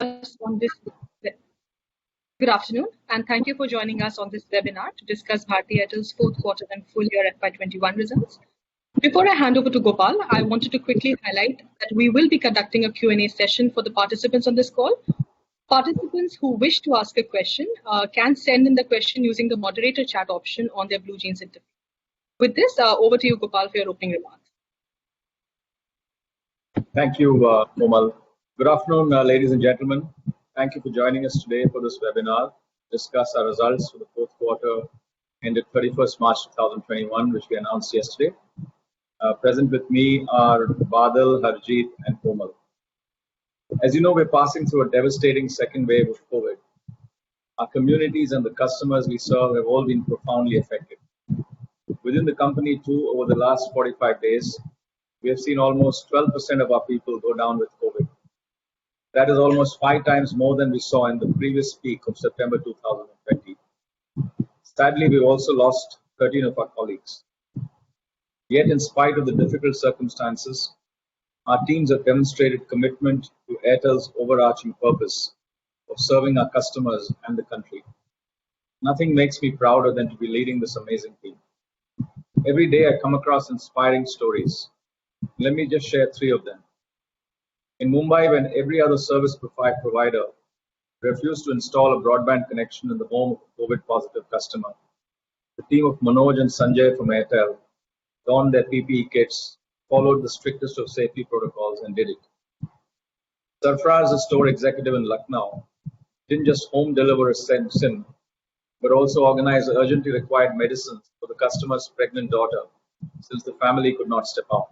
us on this. Good afternoon, and thank you for joining us on this webinar to discuss Bharti Airtel's fourth quarter and full year FY21 results. Before I hand over to Gopal, I wanted to quickly highlight that we will be conducting a Q&A session for the participants on this call. Participants who wish to ask a question can send in the question using the moderator chat option on their BlueJeans interface. With this, over to you, Gopal, for your opening remarks. Thank you, Komal. Good afternoon, ladies and gentlemen. Thank you for joining us today for this webinar to discuss our results for the fourth quarter ended 31st March 2021, which we announced yesterday. Present with me are Badal, Harjeet, and Komal. As you know, we're passing through a devastating second wave of COVID. Our communities and the customers we serve have all been profoundly affected. Within the company too, over the last 45 days, we have seen almost 12% of our people go down with COVID. That is almost 5 times more than we saw in the previous peak of September 2020. Sadly, we've also lost 13 of our colleagues. Yet, in spite of the difficult circumstances, our teams have demonstrated commitment to Airtel's overarching purpose of serving our customers and the country. Nothing makes me prouder than to be leading this amazing team. Every day I come across inspiring stories. Let me just share 3 of them. In Mumbai, when every other service provider refused to install a broadband connection in the home of a COVID-positive customer, the team of Manoj and Sanjay from Airtel donned their PPE kits, followed the strictest of safety protocols, and did it. Sarfraz, a store executive in Lucknow, didn't just home deliver a SIM, but also organize urgently required medicines for the customer's pregnant daughter, since the family could not step out.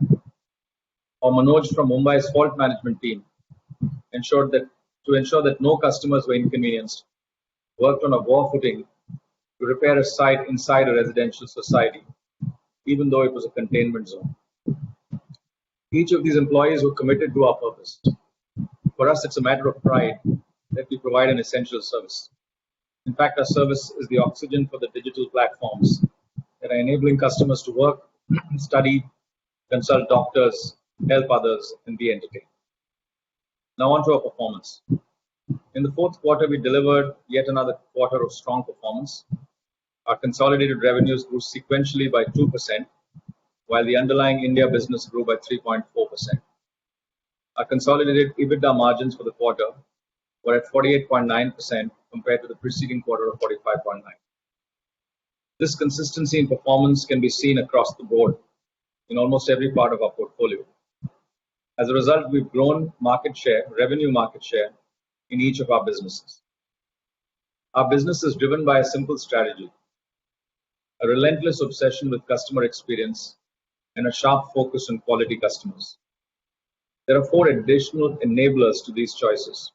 Or Manoj from Mumbai's fault management team ensured that no customers were inconvenienced, worked on a war footing to repair a site inside a residential society, even though it was a containment zone. Each of these employees were committed to our purpose. For us, it's a matter of pride that we provide an essential service. In fact, our service is the oxygen for the digital platforms that are enabling customers to work, study, consult doctors, help others, and be entertained. Now on to our performance. In the fourth quarter, we delivered yet another quarter of strong performance. Our consolidated revenues grew sequentially by 2%, while the underlying India business grew by 3.4%. Our consolidated EBITDA margins for the quarter were at 48.9% compared to the preceding quarter of 45.9%. This consistency in performance can be seen across the board in almost every part of our portfolio. As a result, we've grown revenue market share in each of our businesses. Our business is driven by a simple strategy, a relentless obsession with customer experience, and a sharp focus on quality customers. There are 4 additional enablers to these choices.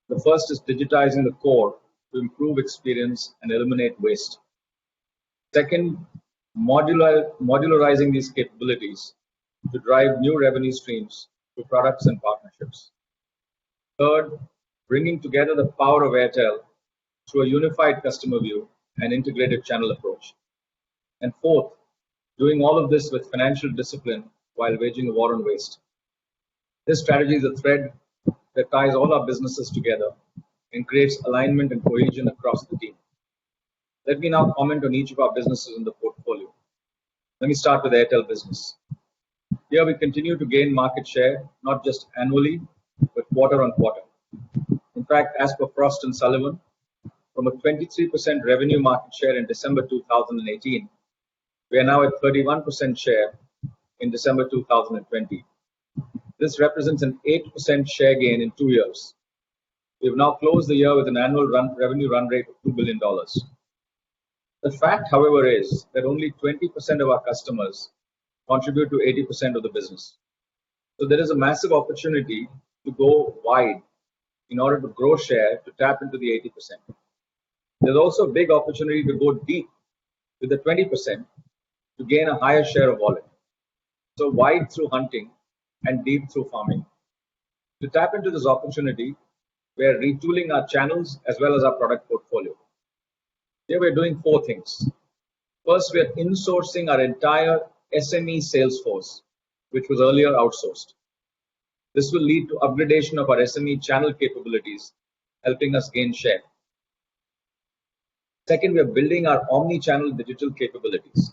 The first is digitizing the core to improve experience and eliminate waste. Second, modularizing these capabilities to drive new revenue streams through products and partnerships. Third, bringing together the power of Airtel through a unified customer view and integrated channel approach. And fourth, doing all of this with financial discipline while waging a war on waste. This strategy is a thread that ties all our businesses together and creates alignment and cohesion across the team. Let me now comment on each of our businesses in the portfolio. Let me start with Airtel business. Here we continue to gain market share, not just annually, but quarter on quarter. In fact, as per Frost & Sullivan, from a 23% revenue market share in December 2018, we are now at 31% share in December 2020. This represents an 8% share gain in 2 years. We have now closed the year with an annual revenue run rate of $2 billion. The fact, however, is that only 20% of our customers contribute to 80% of the business. So there is a massive opportunity to go wide in order to grow share to tap into the 80%. There's also a big opportunity to go deep with the 20% to gain a higher share of wallet. So wide through hunting and deep through farming. To tap into this opportunity, we are retooling our channels as well as our product portfolio. Here we're doing 4 things. First, we are insourcing our entire SME sales force, which was earlier outsourced. This will lead to upgradation of our SME channel capabilities, helping us gain share. Second, we are building our omni-channel digital capabilities.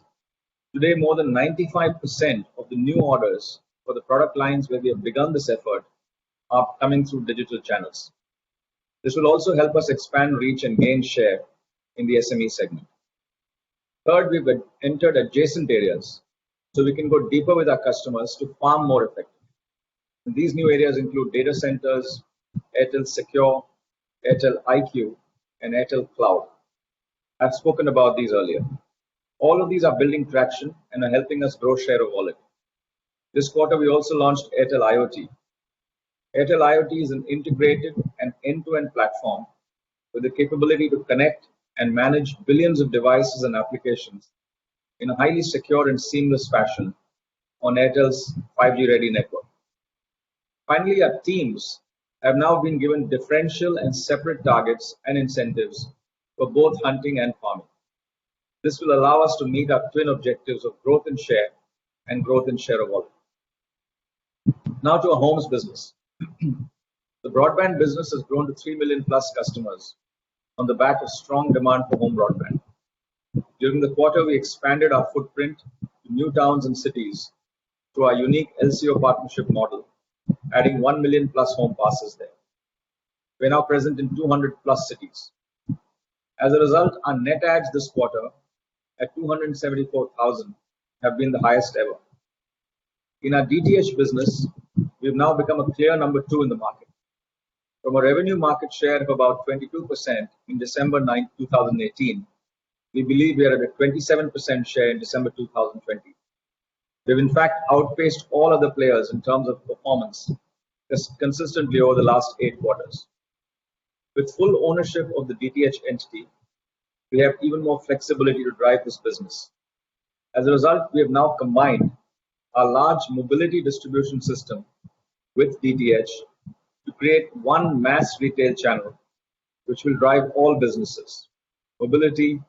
Today, more than 95% of the new orders for the product lines where we have begun this effort are coming through digital channels. This will also help us expand reach and gain share in the SME segment. Third, we've entered adjacent areas so we can go deeper with our customers to farm more effectively. And these new areas include data centers, Airtel Secure, Airtel IQ, and Airtel Cloud. I've spoken about these earlier. All of these are building traction and are helping us grow share of wallet. This quarter, we also launched Airtel IoT. Airtel IoT is an integrated and end-to-end platform with the capability to connect and manage billions of devices and applications in a highly secure and seamless fashion on Airtel's 5G-ready network. Finally, our teams have now been given differential and separate targets and incentives for both hunting and farming. This will allow us to meet our twin objectives of growth in share and growth in share of wallet. Now to our homes business. The broadband business has grown to 3 million plus customers on the back of strong demand for home broadband. During the quarter, we expanded our footprint to new towns and cities through our unique LCO partnership model, adding 1 million plus home passes there. We're now present in 200 plus cities. As a result, our net adds this quarter at 274,000 have been the highest ever. In our DTH business, we've now become a clear number 2 in the market. From a revenue market share of about 22% in December 9, 2018, we believe we are at a 27% share in December 2020. We've in fact outpaced all other players in terms of performance consistently over the last 8 quarters. With full ownership of the DTH entity, we have even more flexibility to drive this business. As a result, we have now combined our large mobility distribution system with DTH to create one mass retail channel, which will drive all businesses, mobility,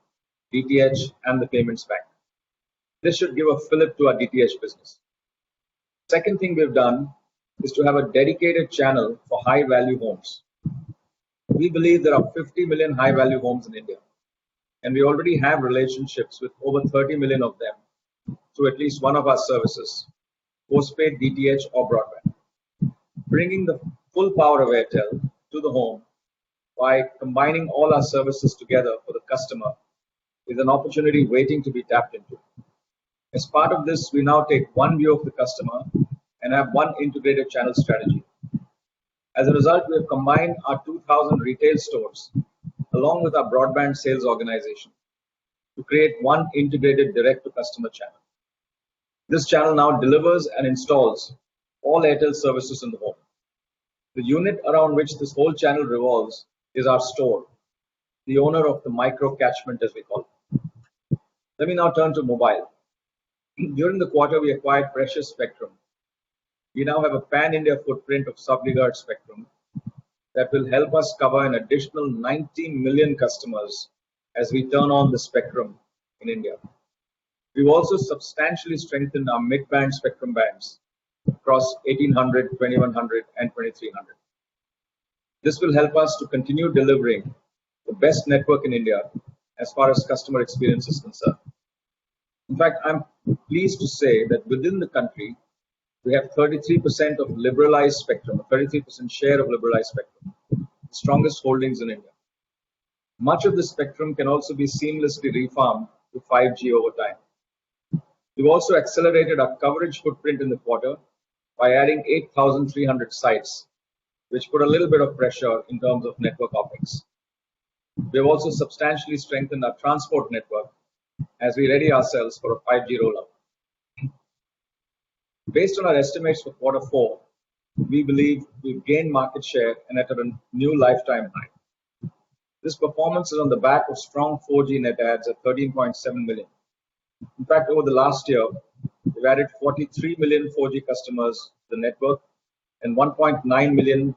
DTH, and the payments bank. This should give a fillip to our DTH business. Second thing we've done is to have a dedicated channel for high-value homes. We believe there are 50 million high-value homes in India, and we already have relationships with over 30 million of them through at least one of our services, postpaid, DTH, or broadband. Bringing the full power of Airtel to the home by combining all our services together for the customer is an opportunity waiting to be tapped into. As part of this, we now take one view of the customer and have one integrated channel strategy. As a result, we have combined our 2,000 retail stores along with our broadband sales organization to create one integrated direct-to-customer channel. This channel now delivers and installs all Airtel services in the home. The unit around which this whole channel revolves is our store, the owner of the micro catchment, as we call it. Let me now turn to mobile. During the quarter, we acquired precious spectrum. We now have a pan-India footprint of sub-gigahertz spectrum that will help us cover an additional 90 million customers as we turn on the spectrum in India. We've also substantially strengthened our mid-band spectrum bands across 1800, 2100, and 2300. This will help us to continue delivering the best network in India as far as customer experience is concerned. In fact, I'm pleased to say that within the country, we have 33% of liberalized spectrum, a 33% share of liberalized spectrum, the strongest holdings in India. Much of the spectrum can also be seamlessly refarmed to 5G over time. We've also accelerated our coverage footprint in the quarter by adding 8,300 sites, which put a little bit of pressure in terms of network OpEx. We've also substantially strengthened our transport network as we ready ourselves for a 5G rollout. Based on our estimates for Q4, we believe we've gained market share and at a new lifetime high. This performance is on the back of strong 4G net adds at 13.7 million. In fact, over the last year, we've added 43 million 4G customers to the network and 1.9 million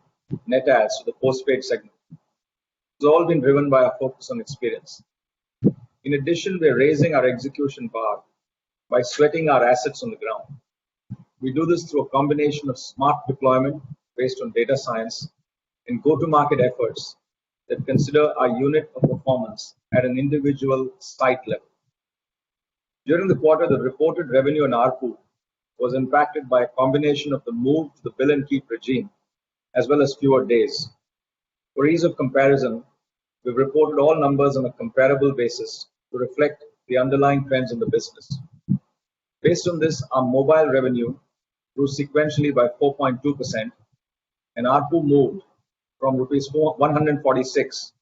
net adds to the postpaid segment. It's all been driven by our focus on experience. In addition, we're raising our execution bar by sweating our assets on the ground. We do this through a combination of smart deployment based on data science and go-to-market efforts that consider our unit of performance at an individual site level. During the quarter, the reported revenue and ARPU was impacted by a combination of the move to the bill and keep regime, as well as fewer days. For ease of comparison, we've reported all numbers on a comparable basis to reflect the underlying trends in the business. Based on this, our mobile revenue grew sequentially by 4.2%, and ARPU moved from rupees 146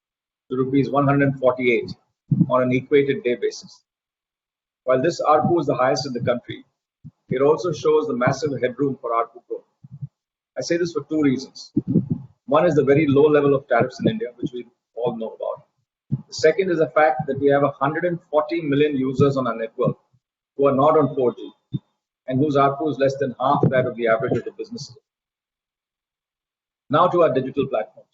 to rupees 148 on an equated day basis. While this ARPU is the highest in the country, it also shows the massive headroom for ARPU growth. I say this for two reasons. One is the very low level of tariffs in India, which we all know about. The second is the fact that we have 140 million users on our network who are not on 4G and whose ARPU is less than half that of the average of the businesses. Now to our digital platforms.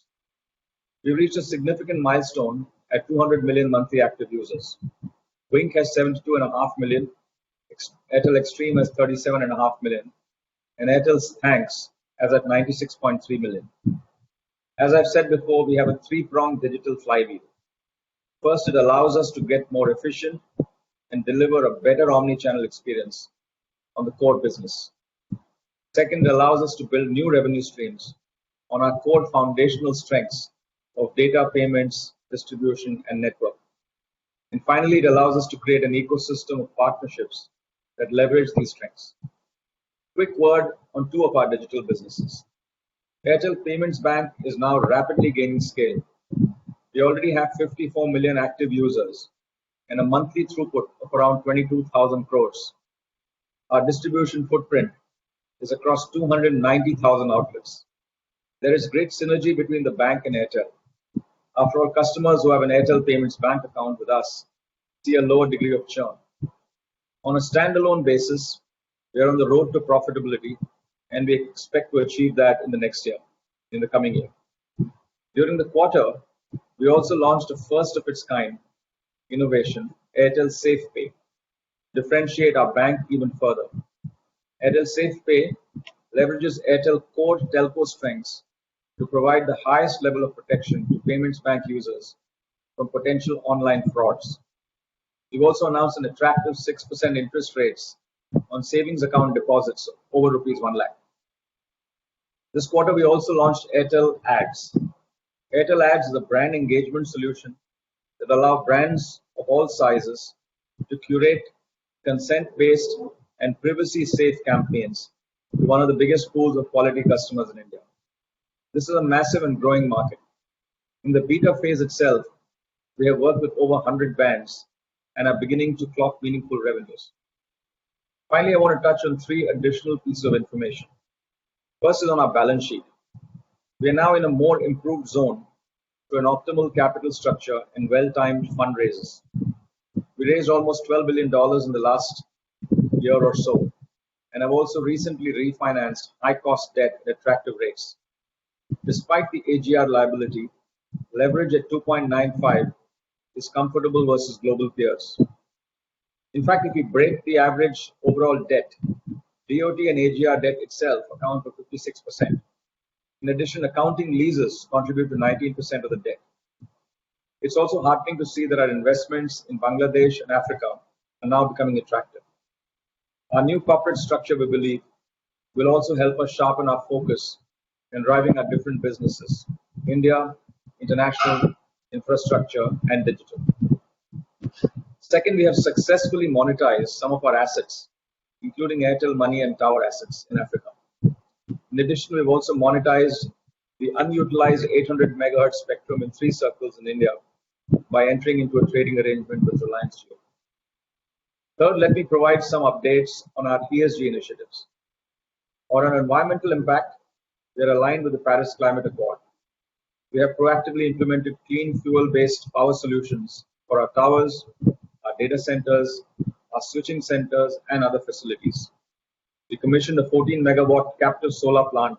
We reached a significant milestone at 200 million monthly active users. Wink has 72.5 million, Airtel Extreme has 37.5 million, and Airtel's Thanks has at 96.3 million. As I've said before, we have a three-pronged digital flywheel. First, it allows us to get more efficient and deliver a better omni-channel experience on the core business. Second, it allows us to build new revenue streams on our core foundational strengths of data, payments, distribution, and network. And finally, it allows us to create an ecosystem of partnerships that leverage these strengths. Quick word on two of our digital businesses. Airtel Payments Bank is now rapidly gaining scale. We already have 54 million active users and a monthly throughput of around 22,000 crores. Our distribution footprint is across 290,000 outlets. There is great synergy between the bank and Airtel. After all, customers who have an Airtel Payments Bank account with us see a lower degree of churn. On a standalone basis, we are on the road to profitability, and we expect to achieve that in the coming year. During the quarter, we also launched a first of its kind innovation, Airtel SafePay, to differentiate our bank even further. Airtel SafePay leverages Airtel core telco strengths to provide the highest level of protection to payments bank users from potential online frauds. We've also announced an attractive 6% interest rates on savings account deposits over rupees 1 lakh. This quarter, we also launched Airtel Ads. Airtel Ads is a brand engagement solution that allows brands of all sizes to curate consent-based and privacy-safe campaigns to one of the biggest pools of quality customers in India. This is a massive and growing market. In the beta phase itself, we have worked with over 100 brands and are beginning to clock meaningful revenues. Finally, I want to touch on three additional pieces of information. First is on our balance sheet. We are now in a more improved zone to an optimal capital structure and well-timed fundraisers. We raised almost $12 billion in the last year or so, and have also recently refinanced high-cost debt at attractive rates. Despite the AGR liability, leverage at 2.95 is comfortable versus global peers. In fact, if we break the average overall debt, DOT and AGR debt itself account for 56%. In addition, accounting leases contribute to 19% of the debt. It's also heartening to see that our investments in Bangladesh and Africa are now becoming attractive. Our new corporate structure, we believe, will also help us sharpen our focus in driving our different businesses: India, international, infrastructure, and digital. Second, we have successfully monetized some of our assets, including Airtel Money and tower assets in Africa. In addition, we've also monetized the unutilized 800 megahertz spectrum in 3 circles in India by entering into a trading arrangement with Reliance Jio. Third, let me provide some updates on our ESG initiatives. On our environmental impact, we are aligned with the Paris Climate Accord. We have proactively implemented clean fuel-based power solutions for our towers, our data centers, our switching centers, and other facilities. We commissioned a 14 megawatt captive solar plant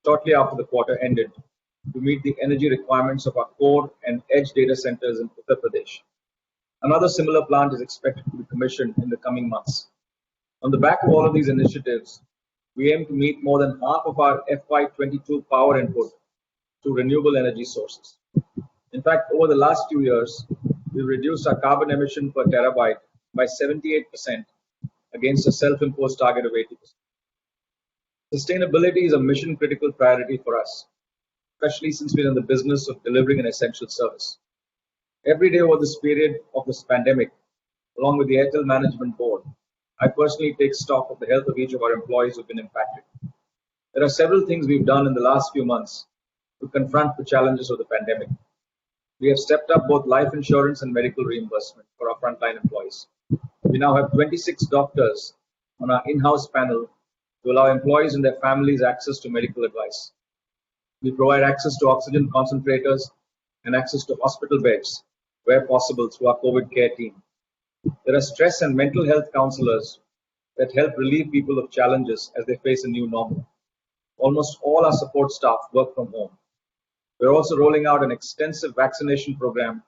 shortly after the quarter ended to meet the energy requirements of our core and edge data centers in Uttar Pradesh. Another similar plant is expected to be commissioned in the coming months. On the back of all of these initiatives, we aim to meet more than half of our FY22 power input to renewable energy sources. In fact, over the last few years, we've reduced our carbon emission per terabyte by 78% against a self-imposed target of 80%. Sustainability is a mission-critical priority for us, especially since we're in the business of delivering an essential service. Every day over this period of this pandemic, along with the Airtel Management Board, I personally take stock of the health of each of our employees who've been impacted. There are several things we've done in the last few months to confront the challenges of the pandemic. We have stepped up both life insurance and medical reimbursement for our frontline employees. We now have 26 doctors on our in-house panel to allow employees and their families access to medical advice. We provide access to oxygen concentrators and access to hospital beds where possible through our COVID care team. There are stress and mental health counselors that help relieve people of challenges as they face a new normal. Almost all our support staff work from home. We're also rolling out an extensive vaccination program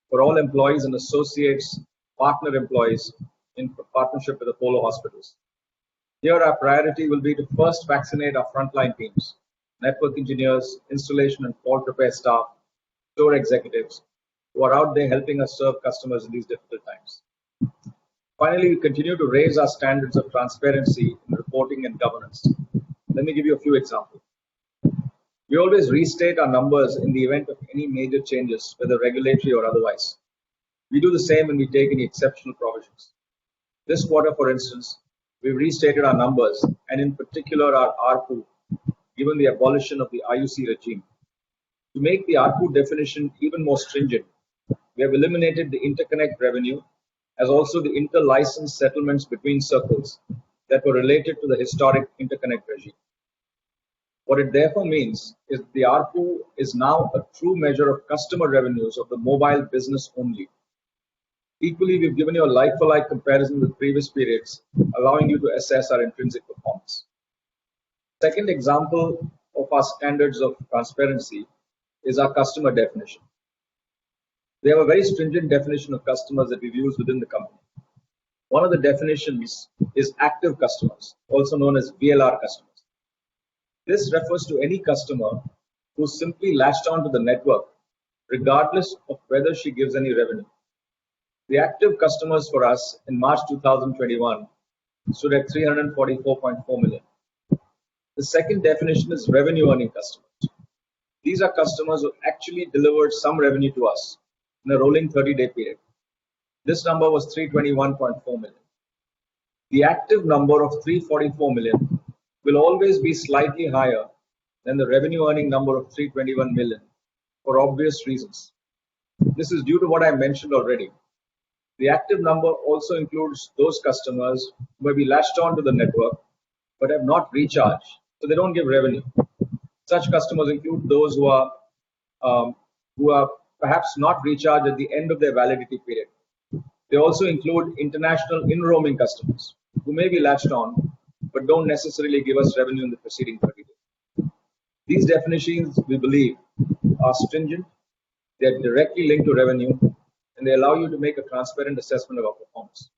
for all employees and associates, partner employees in partnership with Apollo hospitals. Here, our priority will be to first vaccinate our frontline teams, network engineers, installation and fault repair staff, store executives, who are out there helping us serve customers in these difficult times. Finally, we continue to raise our standards of transparency in reporting and governance. Let me give you a few examples. We always restate our numbers in the event of any major changes, whether regulatory or otherwise. We do the same when we take any exceptional provisions. This quarter, for instance, we restated our numbers and in particular our ARPU, given the abolition of the IUC regime. To make the ARPU definition even more stringent, we have eliminated the interconnect revenue as also the inter-license settlements between circles that were related to the historic interconnect regime. What it therefore means is the ARPU is now a true measure of customer revenues of the mobile business only. Equally, we've given you a like-for-like comparison with previous periods, allowing you to assess our intrinsic performance. Second example of our standards of transparency is our customer definition. We have a very stringent definition of customers that we've used within the company. One of the definitions is active customers, also known as VLR customers. This refers to any customer who simply latched onto the network, regardless of whether she gives any revenue. The active customers for us in March 2021 stood at 344.4 million. The second definition is revenue earning customers. These are customers who actually delivered some revenue to us in a rolling 30-day period. This number was 321.4 million. The active number of 344 million will always be slightly higher than the revenue earning number of 321 million for obvious reasons. This is due to what I mentioned already. The active number also includes those customers who may be latched onto the network but have not recharged, so they don't give revenue. Such customers include those who are perhaps not recharged at the end of their validity period. They also include international in-roaming customers who may be latched on but don't necessarily give us revenue in the preceding 30 days. These definitions, we believe, are stringent, they are directly linked to revenue, and they allow you to make a transparent assessment of our performance.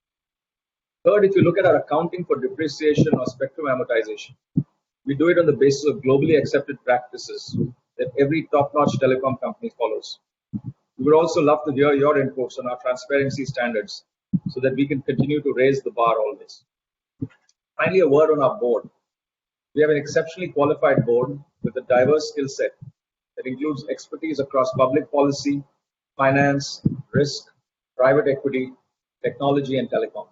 Third, if you look at our accounting for depreciation or spectrum amortization, we do it on the basis of globally accepted practices that every top-notch telecom company follows. We would also love to hear your inputs on our transparency standards so that we can continue to raise the bar always. Finally, a word on our board. We have an exceptionally qualified board with a diverse skill set that includes expertise across public policy, finance, risk, private equity, technology, and telecom.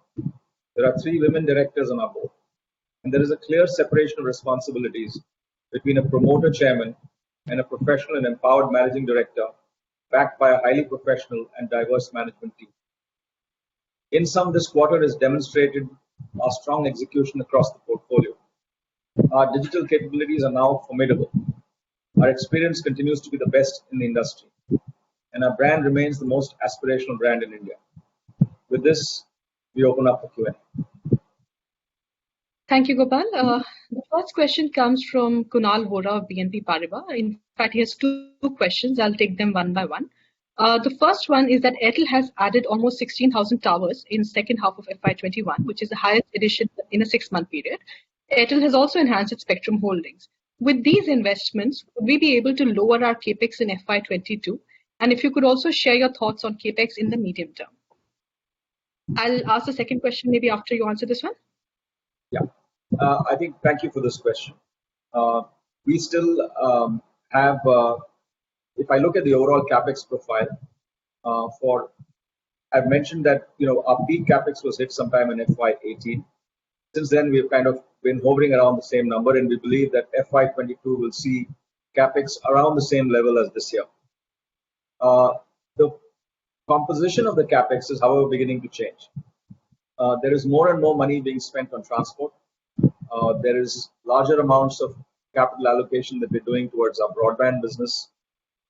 There are 3 women directors on our board, and there is a clear separation of responsibilities between a promoter chairman and a professional and empowered managing director backed by a highly professional and diverse management team. In sum, this quarter has demonstrated our strong execution across the portfolio. Our digital capabilities are now formidable. Our experience continues to be the best in the industry, and our brand remains the most aspirational brand in India. With this, we open up for Q&A. Thank you, Gopal. The first question comes from Kunal Vora of BNP Paribas. In fact, he has 2 questions. I'll take them one by one. The first one is that Airtel has added almost 16,000 towers in second half of FY21, which is the highest addition in a 6-month period. Airtel has also enhanced its spectrum holdings. With these investments, would we be able to lower our capex in FY22? And if you could also share your thoughts on capex in the medium term. I'll ask the second question maybe after you answer this one. Yeah, I think thank you for this question. We still have, if I look at the overall capex profile, I've mentioned that our peak capex was hit sometime in FY18. Since then, we've kind of been hovering around the same number, and we believe that FY22 will see capex around the same level as this year. The composition of the capex is, however, beginning to change. There is more and more money being spent on transport. There is larger amounts of capital allocation that we're doing towards our broadband business,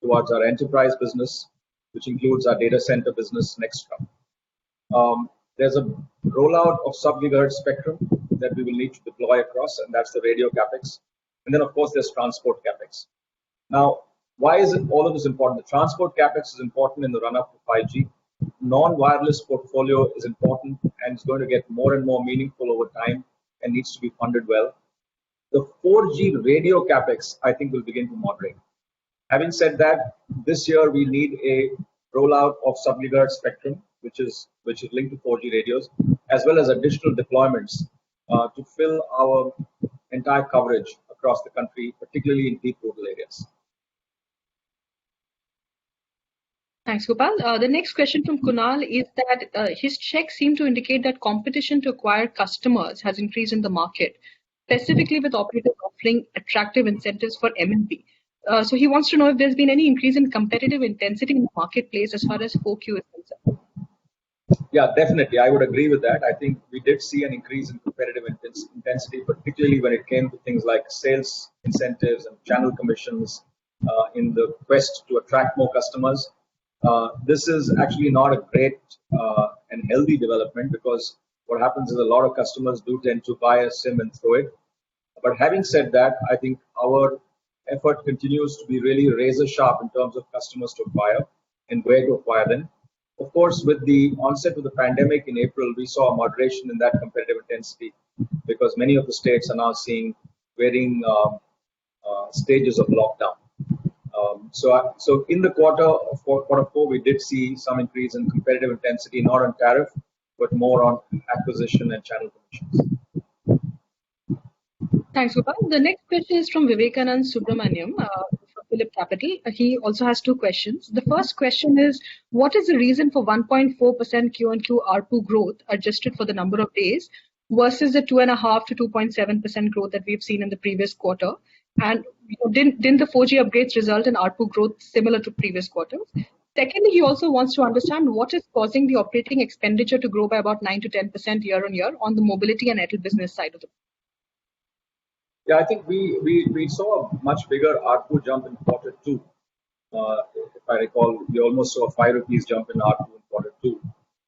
towards our enterprise business, which includes our data center business, Nextra. There's a rollout of sub-gigahertz spectrum that we will need to deploy across, and that's the radio capex. And then, of course, there's transport capex. Now, why is all of this important? The transport capex is important in the run-up to 5G. Non-wireless portfolio is important and is going to get more and more meaningful over time and needs to be funded well. The 4G radio capex, I think, will begin to moderate. Having said that, this year we need a rollout of sub-gigahertz spectrum, which is linked to 4G radios, as well as additional deployments to fill our entire coverage across the country, particularly in deep rural areas. Thanks, Gopal. The next question from Kunal is that his checks seem to indicate that competition to acquire customers has increased in the market, specifically with operators offering attractive incentives for MNP. So he wants to know if there's been any increase in competitive intensity in the marketplace as far as 4Q is concerned. Yeah, definitely. I would agree with that. I think we did see an increase in competitive intensity, particularly when it came to things like sales incentives and channel commissions in the quest to attract more customers. This is actually not a great and healthy development, because what happens is a lot of customers do tend to buy a SIM and throw it. But having said that, I think our effort continues to be really razor sharp in terms of customers to acquire and where to acquire them. Of course, with the onset of the pandemic in April, we saw a moderation in that competitive intensity, because many of the states are now seeing varying stages of lockdown. So in the quarter 4, we did see some increase in competitive intensity, not on tariff, but more on acquisition and channel commissions. Thanks, Gopal. The next question is from Vivekanand Subramaniam from Phillip Capital. He also has two questions. The first question is, what is the reason for 1.4% Q-on-Q ARPU growth adjusted for the number of days versus the 2.5 to 2.7% growth that we've seen in the previous quarter? And didn't the 4G upgrades result in ARPU growth similar to previous quarters? Secondly, he also wants to understand what is causing the operating expenditure to grow by about 9 to 10% year on year on the mobility and Airtel business side of the. Yeah, I think we saw a much bigger ARPU jump in quarter 2. If I recall, we almost saw a 5 rupees jump in ARPU in quarter 2.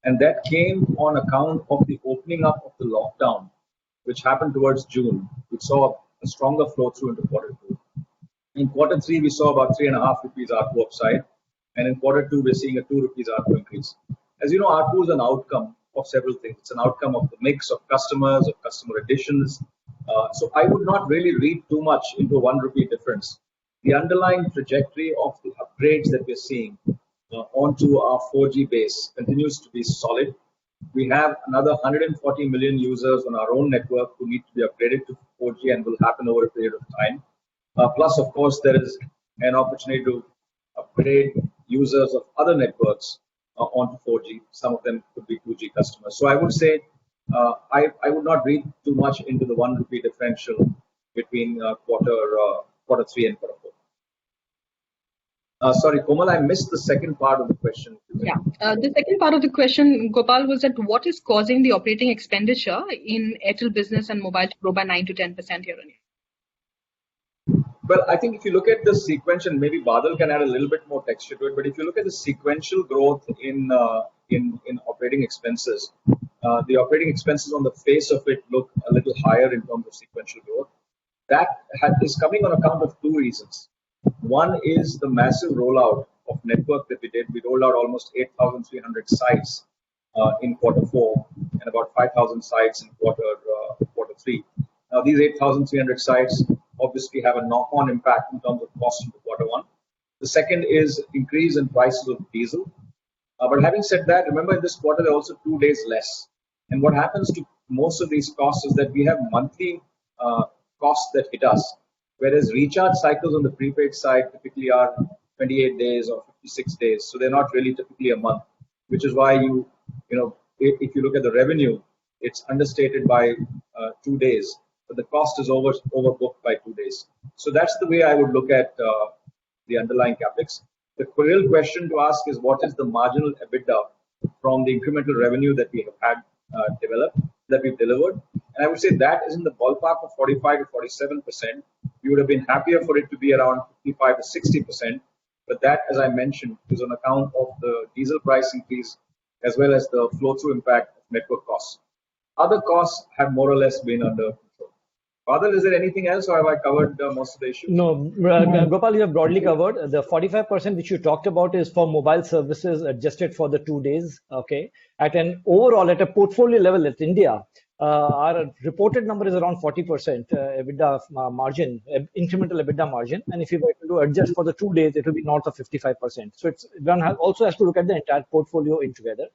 And that came on account of the opening up of the lockdown, which happened towards June. We saw a stronger flow through into quarter 2. In quarter 3, we saw about 3.5 rupees ARPU upside. And in quarter 2, we're seeing a 2 rupees ARPU increase. As you know, ARPU is an outcome of several things. It's an outcome of the mix of customers, of customer additions. So I would not really read too much into a 1 rupee difference. The underlying trajectory of the upgrades that we're seeing onto our 4G base continues to be solid. We have another 140 million users on our own network who need to be upgraded to 4G, and will happen over a period of time. Plus, of course, there is an opportunity to upgrade users of other networks onto 4G. Some of them could be 2G customers. So I would say I would not read too much into the 1 rupee differential between quarter 3 and quarter 4. Sorry, Komal, I missed the second part of the question. Yeah, the second part of the question, Gopal, was that what is causing the operating expenditure in Airtel Business and Mobile to grow by 9 to 10% year on year? Well, I think if you look at the sequential, maybe Badal can add a little bit more texture to it, but if you look at the sequential growth in operating expenses, the operating expenses on the face of it look a little higher in terms of sequential growth. That is coming on account of two reasons. One is the massive rollout of network that we did. We rolled out almost 8,300 sites in quarter 4 and about 5,000 sites in quarter 3. Now, these 8,300 sites obviously have a knock-on impact in terms of cost into Q1. The second is increase in prices of diesel. But having said that, remember in this quarter there are also 2 days less. And what happens to most of these costs is that we have monthly costs that hit us, whereas recharge cycles on the prepaid side typically are 28 days or 56 days. So they're not really typically a month, which is why if you look at the revenue, it's understated by 2 days, but the cost is overbooked by 2 days. So that's the way I would look at the underlying capex. The real question to ask is what is the marginal EBITDA from the incremental revenue that we have had that we've delivered. And I would say that is in the ballpark of 45 to 47%. We would have been happier for it to be around 55 to 60%. But that, as I mentioned, is on account of the diesel price increase as well as the flow-through impact of network costs. Other costs have more or less been under control. Badal, is there anything else, or have I covered most of the issues? No, Gopal, you have broadly covered. The 45% which you talked about is for mobile services adjusted for the 2 days. Okay. At an overall, at a portfolio level at India, our reported number is around 40% EBITDA margin, incremental EBITDA margin. And if you were to adjust for the 2 days, it will be north of 55%. So one also has to look at the entire portfolio in together.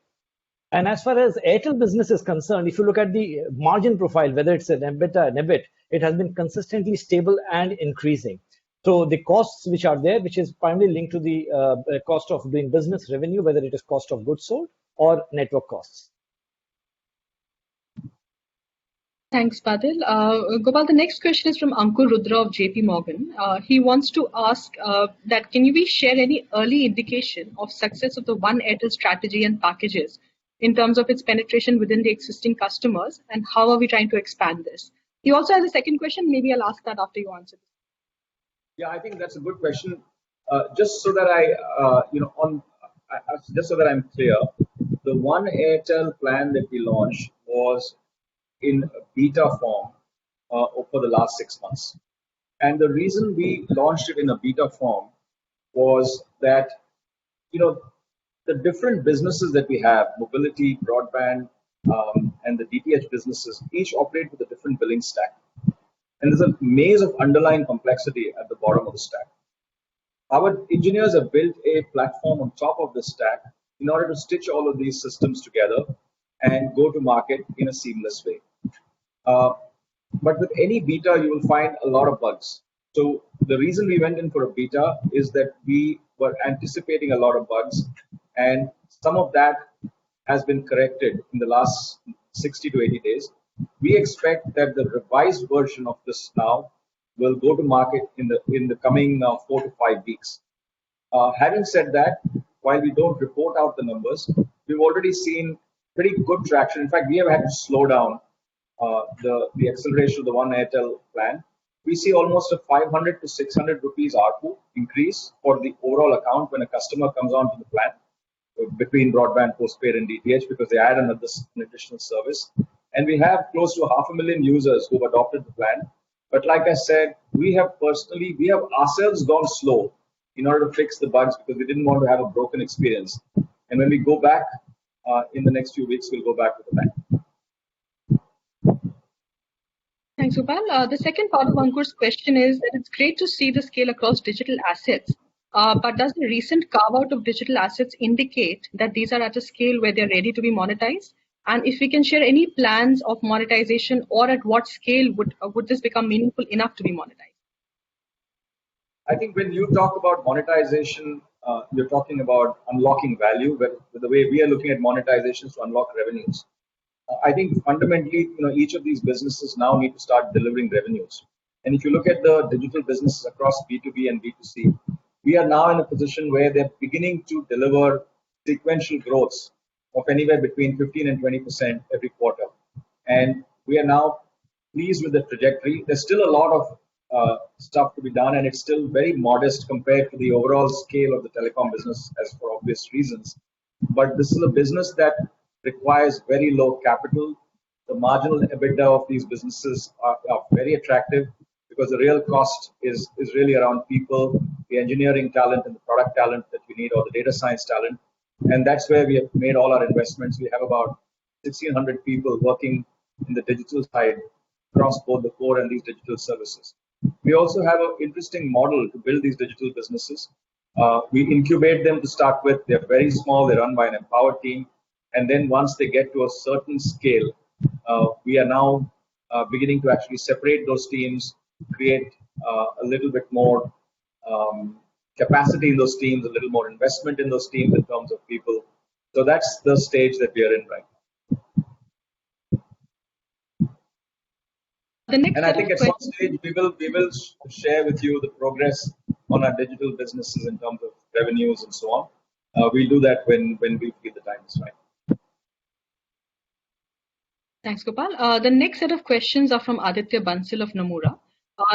And as far as Airtel business is concerned, if you look at the margin profile, whether it's an EBITDA and EBIT, it has been consistently stable and increasing. So the costs which are there, which is primarily linked to the cost of doing business revenue, whether it is cost of goods sold or network costs. Thanks, Badal. Gopal, the next question is from Ankur Rudra of JP Morgan. He wants to ask that can you share any early indication of success of the One Airtel strategy and packages in terms of its penetration within the existing customers, and how are we trying to expand this? He also has a second question. Maybe I'll ask that after you answer. Yeah, I think that's a good question. Just so that I'm clear, the One Airtel plan that we launched was in beta form for the last 6 months. And the reason we launched it in a beta form was that, the different businesses that we have, mobility, broadband, and the DTH businesses, each operate with a different billing stack. And there's a maze of underlying complexity at the bottom of the stack. Our engineers have built a platform on top of the stack in order to stitch all of these systems together and go to market in a seamless way. But with any beta, you will find a lot of bugs. So the reason we went in for a beta is that we were anticipating a lot of bugs, and some of that has been corrected in the last 60 to 80 days. We expect that the revised version of this now will go to market in the coming 4 to 5 weeks. Having said that, while we don't report out the numbers, we've already seen pretty good traction. In fact, we have had to slow down the acceleration of the One Airtel plan. We see almost a 500 to 600 rupees ARPU increase for the overall account when a customer comes onto the plan between broadband, postpaid, and DTH, because they add an additional service. And we have close to 500,000 users who have adopted the plan. But like I said, we have ourselves gone slow in order to fix the bugs because we didn't want to have a broken experience. And when we go back in the next few weeks, we'll go back to the plan. Thanks, Gopal. The second part of Ankur's question is that it's great to see the scale across digital assets. But does the recent carve-out of digital assets indicate that these are at a scale where they're ready to be monetized? And if we can share any plans of monetization, or at what scale would this become meaningful enough to be monetized? I think when you talk about monetization, you're talking about unlocking value. But the way we are looking at monetization is to unlock revenues. I think fundamentally, each of these businesses now need to start delivering revenues. And if you look at the digital businesses across B2B and B2C, we are now in a position where they're beginning to deliver sequential growths of anywhere between 15 and 20% every quarter. And we are now pleased with the trajectory. There's still a lot of stuff to be done, and it's still very modest compared to the overall scale of the telecom business, as for obvious reasons. But this is a business that requires very low capital. The marginal EBITDA of these businesses are very attractive because the real cost is really around people, the engineering talent and the product talent that we need, or the data science talent. And that's where we have made all our investments. We have about 1,600 people working in the digital side across both the core and these digital services. We also have an interesting model to build these digital businesses. We incubate them to start with. They're very small. They're run by an empowered team. And then once they get to a certain scale, we are now beginning to actually separate those teams, create a little bit more capacity in those teams, a little more investment in those teams in terms of people. So that's the stage that we are in right now. And I think at some stage we will share with you the progress on our digital businesses in terms of revenues and so on. We'll do that when we feel the time is right. Thanks, Gopal. The next set of questions are from Aditya Bansal of Nomura.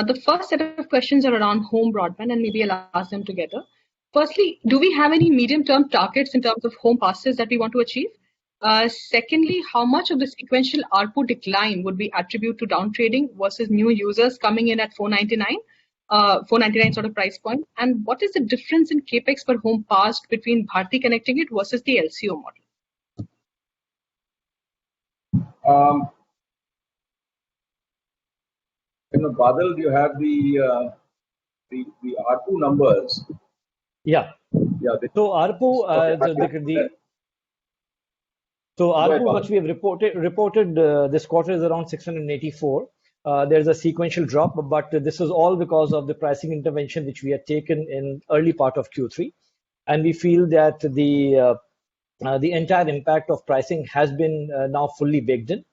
The first set of questions are around home broadband, and maybe I'll ask them together. Firstly, do we have any medium-term targets in terms of home passes that we want to achieve? Secondly, how much of the sequential ARPU decline would we attribute to downtrading versus new users coming in at 499 sort of price point? And what is the difference in capex per home passed between Bharti connecting it versus the LCO model? Badal, do you have the ARPU numbers? Yeah. So ARPU, ARPU, which we have reported this quarter, is around 684. There's a sequential drop, but this is all because of the pricing intervention which we had taken in early part of Q3, and we feel that the entire impact of pricing has been now fully baked in.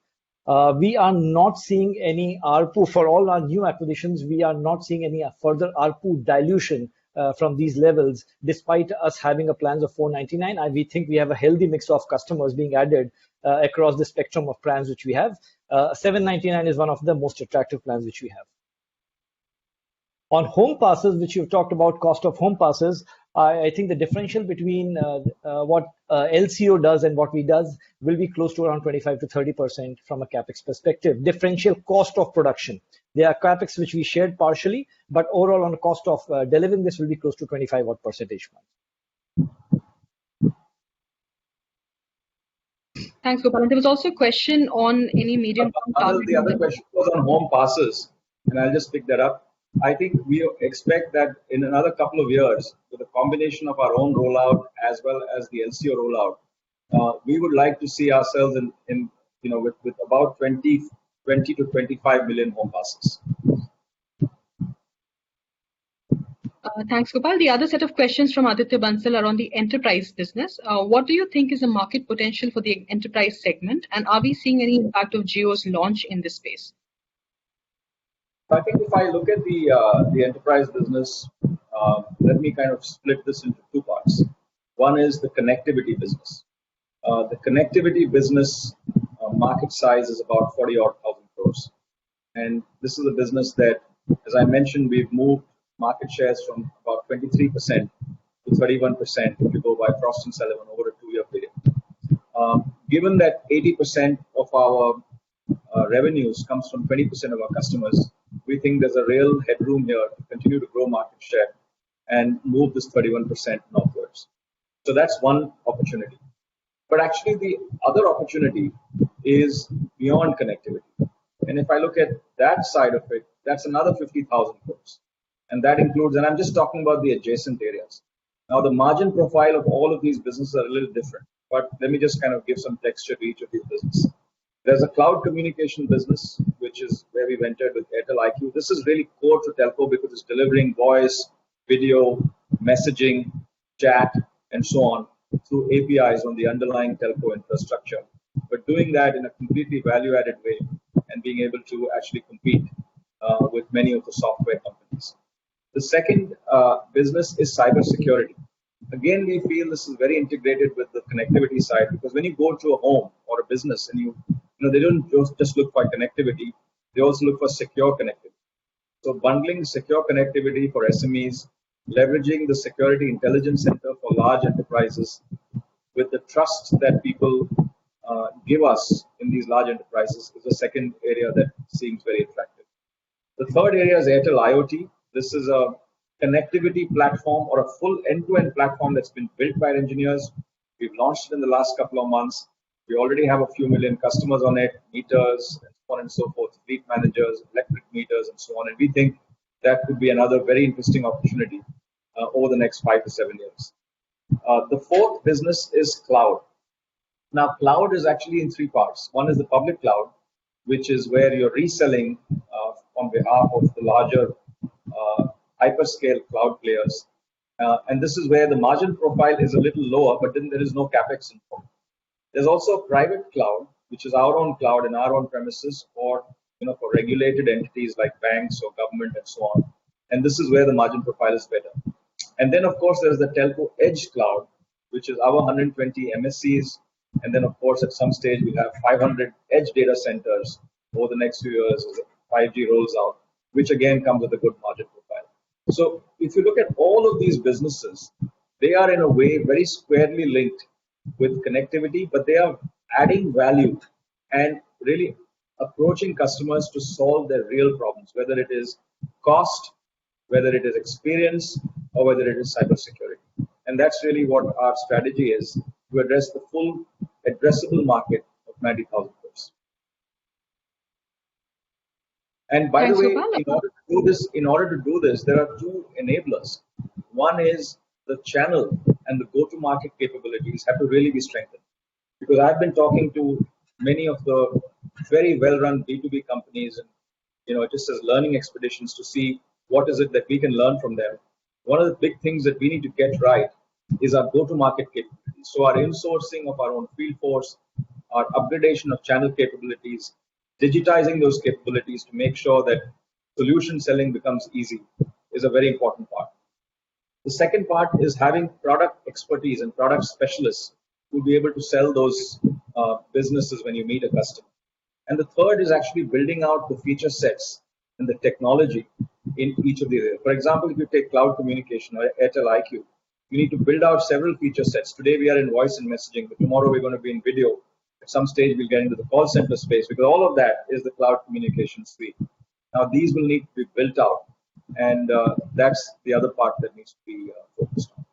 We are not seeing any ARPU for all our new acquisitions. We are not seeing any further ARPU dilution from these levels, despite us having a plans of 499. And we think we have a healthy mix of customers being added across the spectrum of plans which we have. 799 is one of the most attractive plans which we have. On home passes, which you've talked about, cost of home passes, I think the differential between what LCO does and what we does will be close to around 25 to 30% from a capex perspective. Differential cost of production. There are capex which we shared partially, but overall on the cost of delivering this will be close to 25 odd percentage points. Thanks, Gopal. And there was also a question on any medium-term target. The other question was on home passes, and I'll just pick that up. I think we expect that in another couple of years, with a combination of our own rollout as well as the LCO rollout, we would like to see ourselves with about 20 to 25 million home passes. Thanks, Gopal. The other set of questions from Aditya Bansal are on the enterprise business. What do you think is the market potential for the enterprise segment, and are we seeing any impact of Jio's launch in this space? I think if I look at the enterprise business, let me kind of split this into two parts. One is the connectivity business. The connectivity business market size is about 40,000 crores. And this is a business that, as I mentioned, we've moved market shares from about 23% to 31% if you go by Frost & Sullivan over a 2-year period. Given that 80% of our revenues comes from 20% of our customers, we think there's a real headroom here to continue to grow market share and move this 31% northwards. So that's one opportunity. But actually the other opportunity is beyond connectivity. And if I look at that side of it, that's another 50,000 crores. And that includes, and I'm just talking about the adjacent areas. Now the margin profile of all of these businesses are a little different, but let me just kind of give some texture to each of these businesses. There's a cloud communication business, which is where we've entered with Airtel IQ. This is really core to telco because it's delivering voice, video, messaging, chat, and so on through APIs on the underlying telco infrastructure. But doing that in a completely value-added way and being able to actually compete with many of the software companies. The second business is cybersecurity. Again, we feel this is very integrated with the connectivity side because when you go to a home or a business and they don't just look for connectivity, they also look for secure connectivity. So bundling secure connectivity for SMEs, leveraging the security intelligence center for large enterprises with the trust that people give us in these large enterprises is the second area that seems very attractive. The third area is Airtel IoT. This is a connectivity platform or a full end-to-end platform that's been built by engineers. We've launched it in the last couple of months. We already have a few million customers on it, meters, and on and so forth, fleet managers, electric meters, and so on. And we think that could be another very interesting opportunity over the next 5 to 7 years. The fourth business is cloud. Now, cloud is actually in three parts. One is the public cloud, which is where you're reselling on behalf of the larger hyperscale cloud players. And this is where the margin profile is a little lower, but then there is no capex involved. There's also a private cloud, which is our own cloud in our own premises for regulated entities like banks or government and so on. And this is where the margin profile is better. And then, of course, there's the telco edge cloud, which is our 120 MSCs. And then, of course, at some stage, we'll have 500 edge data centers over the next few years as 5G rolls out, which again comes with a good margin profile. So if you look at all of these businesses, they are in a way very squarely linked with connectivity, but they are adding value and really approaching customers to solve their real problems, whether it is cost, whether it is experience, or whether it is cybersecurity. And that's really what our strategy is, to address the full addressable market of 90,000 crores. And by the way, in order to do this, there are two enablers. One is the channel and the go-to-market capabilities have to really be strengthened. Because I've been talking to many of the very well-run B2B companies, and just as learning expeditions to see what is it that we can learn from them. One of the big things that we need to get right is our go-to-market capabilities. So our insourcing of our own field force, our upgradation of channel capabilities, digitizing those capabilities to make sure that solution selling becomes easy is a very important part. The second part is having product expertise and product specialists who will be able to sell those businesses when you meet a customer. And the third is actually building out the feature sets and the technology in each of these areas. For example, if you take cloud communication or Airtel IQ, you need to build out several feature sets. Today we are in voice and messaging, but tomorrow we're going to be in video. At some stage we'll get into the call center space, because all of that is the cloud communication suite. Now these will need to be built out, and that's the other part that needs to be focused on.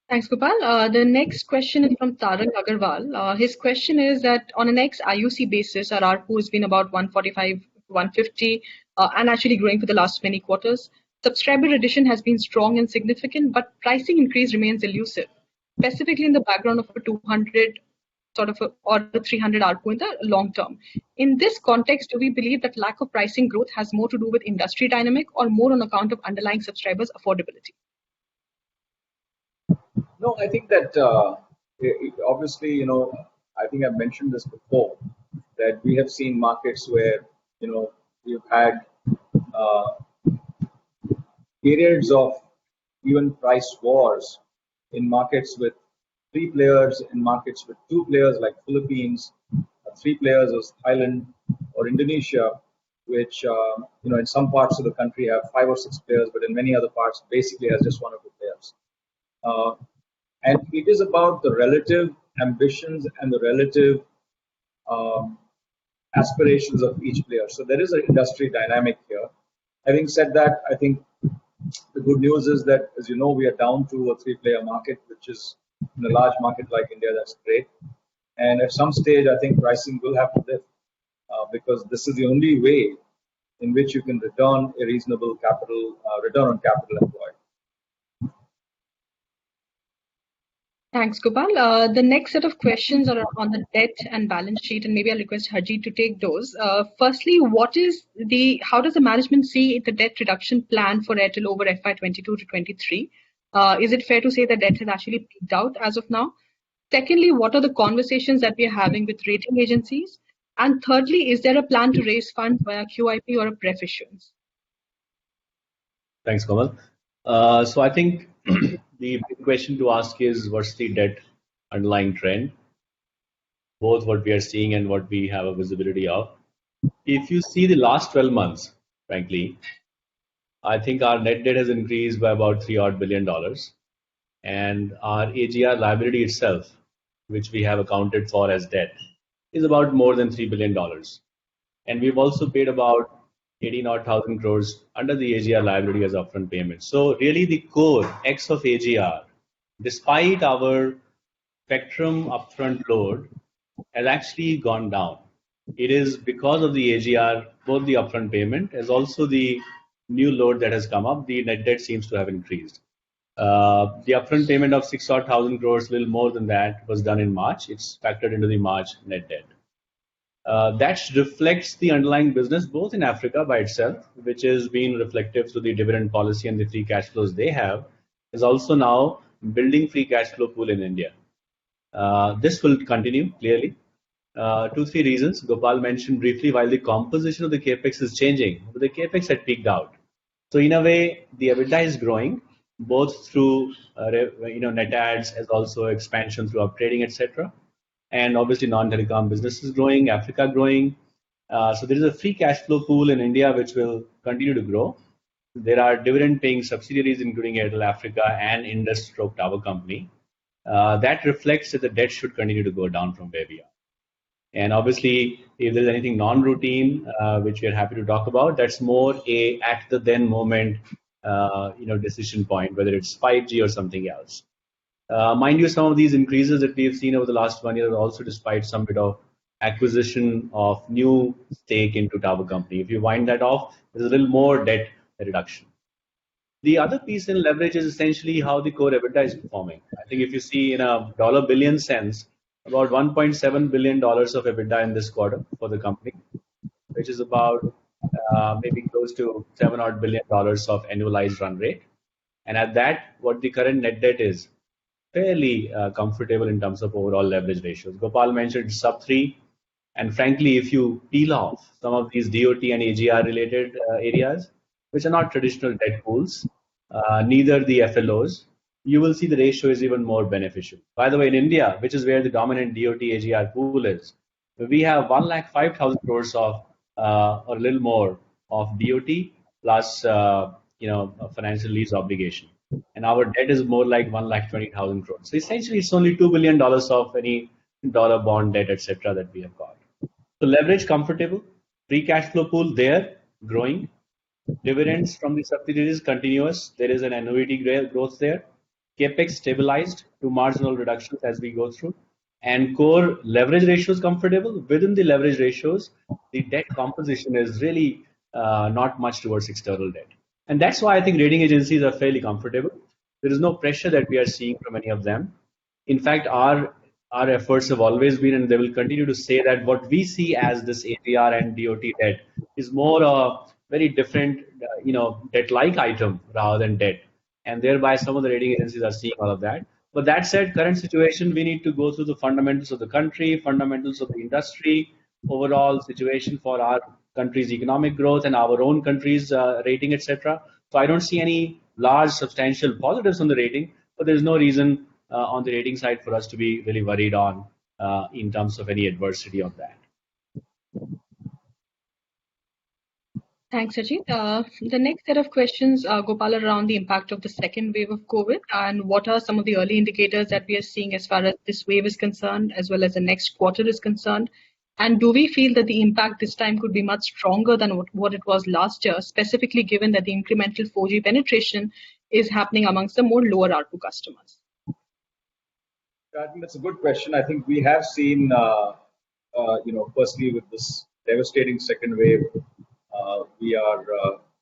Thanks, Gopal. The next question is from Tarang Agarwal. His question is that on an ex-IUC basis, our ARPU has been about 145, 150, and actually growing for the last many quarters. Subscriber addition has been strong and significant, but pricing increase remains elusive, specifically in the background of a 200 or a 300 ARPU in the long term. In this context, do we believe that lack of pricing growth has more to do with industry dynamic or more on account of underlying subscribers' affordability? No, I think that obviously, I think I've mentioned this before, that we have seen markets where, we've had periods of even price wars in markets with 3 players, in markets with 2 players like Philippines, 3 players of Thailand or Indonesia, which, in some parts of the country have 5 or 6 players, but in many other parts basically has just 1 or 2 players. And it is about the relative ambitions and the relative aspirations of each player. So there is an industry dynamic here. Having said that, I think the good news is that, as you know, we are down to a 3-player market, which is in a large market like India. That's great. And at some stage, I think pricing will have to lift because this is the only way in which you can return a reasonable return on capital employed. Thanks, Gopal. The next set of questions are on the debt and balance sheet, and maybe I'll request Harjeet to take those. Firstly, how does the management see the debt reduction plan for Airtel over FY22 to 23? Is it fair to say that debt has actually peaked out as of now? Secondly, what are the conversations that we are having with rating agencies? And thirdly, is there a plan to raise funds via QIP or a pref issuance? Thanks, Kamal. So I think the big question to ask is, what's the debt underlying trend, both what we are seeing and what we have a visibility of. If you see the last 12 months, frankly, I think our net debt has increased by about $3 billion, and our AGR liability itself, which we have accounted for as debt, is about more than $3 billion. And we've also paid about 18,000 crores under the AGR liability as upfront payment. So really the core X of AGR, despite our spectrum upfront load, has actually gone down. It is because of the AGR, both the upfront payment as also the new load that has come up, the net debt seems to have increased. The upfront payment of 6,000 crores, little more than that, was done in March. It's factored into the March net debt. That reflects the underlying business both in Africa by itself, which is being reflective to the dividend policy and the free cash flows they have, is also now building free cash flow pool in India. This will continue clearly. 2-3 reasons. Gopal mentioned briefly, while the composition of the capex is changing, the capex had peaked out. So in a way, the EBITDA is growing both through net adds as also expansion through upgrading, etc. And obviously non-telecom business is growing, Africa growing. So there is a free cash flow pool in India which will continue to grow. There are dividend-paying subsidiaries including Airtel Africa and Indus Tower Company. That reflects that the debt should continue to go down from where we are. And obviously, if there's anything non-routine, which we are happy to talk about, that's more a at the then moment, decision point, whether it's 5G or something else. Mind you, some of these increases that we have seen over the last 1 year are also despite some bit of acquisition of new stake into tower company. If you wind that off, there's a little more debt reduction. The other piece in leverage is essentially how the core EBITDA is performing. I think if you see in a dollar billion sense, about $1.7 billion of EBITDA in this quarter for the company, which is about maybe close to $7 billion of annualized run rate. And at that, what the current net debt is, fairly comfortable in terms of overall leverage ratios. Gopal mentioned sub 3. And frankly, if you peel off some of these DOT and AGR related areas, which are not traditional debt pools, neither the FLOs, you will see the ratio is even more beneficial. By the way, in India, which is where the dominant DOT AGR pool is, we have 1,05,000 crores of, or a little more, of DOT plus, a financial lease obligation. And our debt is more like 1,20,000 crores. So essentially, it's only $2 billion of any dollar bond debt, etc., that we have got. So leverage comfortable, free cash flow pool there, growing. Dividends from the subsidiaries continuous. There is an annuity growth there. Capex stabilized to marginal reductions as we go through. And core leverage ratios comfortable. Within the leverage ratios, the debt composition is really not much towards external debt. And that's why I think rating agencies are fairly comfortable. There is no pressure that we are seeing from any of them. In fact, our efforts have always been, and they will continue to say, that what we see as this AGR and DOT debt is more a very different, debt-like item rather than debt. And thereby some of the rating agencies are seeing all of that. But that said, current situation, we need to go through the fundamentals of the country, fundamentals of the industry, overall situation for our country's economic growth and our own country's rating, etc. So I don't see any large substantial positives on the rating, but there's no reason on the rating side for us to be really worried on in terms of any adversity of that. Thanks, Ajit. The next set of questions, Gopal, are around the impact of the second wave of COVID, and what are some of the early indicators that we are seeing as far as this wave is concerned, as well as the next quarter is concerned. And do we feel that the impact this time could be much stronger than what it was last year, specifically given that the incremental 4G penetration is happening amongst the more lower ARPU customers? I think that's a good question. I think we have seen, firstly with this devastating second wave, we are